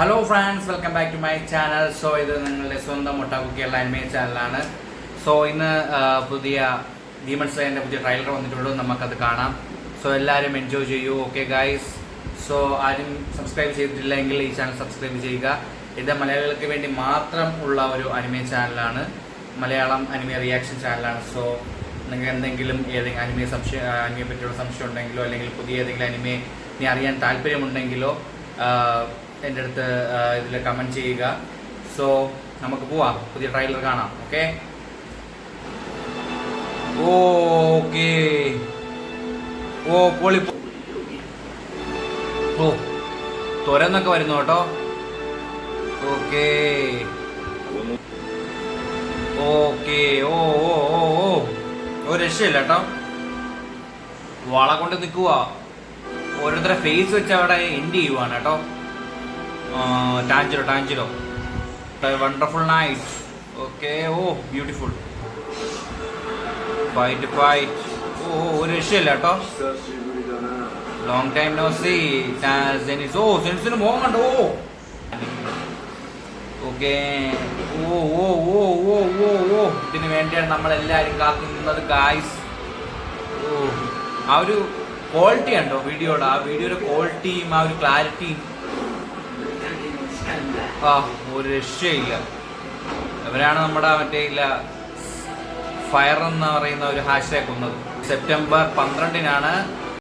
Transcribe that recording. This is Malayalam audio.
Hello friends, welcome back to my channel. So ഇത് നിങ്ങളുടെ സ്വന്തം മുട്ടാക്കുക്കിയുള്ള അനിമേ ചാനലാണ്. സോ ഇന്ന് പുതിയ ഡീമൺ സ്ലേയറിൻ്റെ പുതിയ ട്രailer വന്നിട്ടുള്ളൂ, നമുക്കത് കാണാം. സോ എല്ലാവരും എൻജോയ് ചെയ്യൂ. ഓക്കെ ഗൈസ്, സോ ആരും സബ്സ്ക്രൈബ് ചെയ്തിട്ടില്ലെങ്കിൽ ഈ ചാനൽ സബ്സ്ക്രൈബ് ചെയ്യുക. ഇത് മലയാളികൾക്ക് വേണ്ടി മാത്രം ഉള്ള ഒരു അനിമേ ചാനലാണ്, മലയാളം അനിമേ റിയാക്ഷൻ ചാനലാണ്. സോ നിങ്ങൾക്ക് എന്തെങ്കിലും ഏതെങ്കിലും അനിമയെ പറ്റിയുള്ള സംശയം ഉണ്ടെങ്കിലോ അല്ലെങ്കിൽ പുതിയ ഏതെങ്കിലും അനിമയെ ഇനി അറിയാൻ താല്പര്യമുണ്ടെങ്കിലോ എൻ്റെ അടുത്ത് ഇതിൽ കമൻറ്റ് ചെയ്യുക. സോ നമുക്ക് പോവാം, പുതിയ ട്രailer കാണാം. ഓക്കെ ഓക്കെ ഓ പൊളി. ഓ തുരന്നൊക്കെ വരുന്നു കേട്ടോ. ഓക്കെ ഓക്കെ ഓ ഓ ഓ ഓ ഒരു രക്ഷയില്ല കേട്ടോ. വള കൊണ്ട് നിൽക്കുക, ഓരോരുത്തരെ ഫേസ് വെച്ച് അവിടെ എൻഡ് ചെയ്യുവാണ് കേട്ടോ. Tanjiro wonderful night. Okay oh beautiful fight. Oh ഒരു രക്ഷയില്ല കേട്ടോ. Long time no see Zenitsu. Oh സെനിസിന് മോഹം കണ്ടോ. ഓക്കെ ഓ ഓ ഓ ഓ ഓ ഓ ഇതിന് വേണ്ടിയാണ് നമ്മളെല്ലാവരും കാത്തുനിന്നത് ഗായ്സ്. ഓ ആ ഒരു ക്വാളിറ്റി ഉണ്ടോ വീഡിയോയുടെ, ആ വീഡിയോയുടെ ക്വാളിറ്റിയും ആ ഒരു ക്ലാരിറ്റിയും ഒരു രക്ഷയില്ല. അവരാണ് നമ്മുടെ മറ്റേ ഇല്ല ഫയർ എന്ന് പറയുന്ന ഒരു #. സെപ്റ്റംബർ 12-നാണ്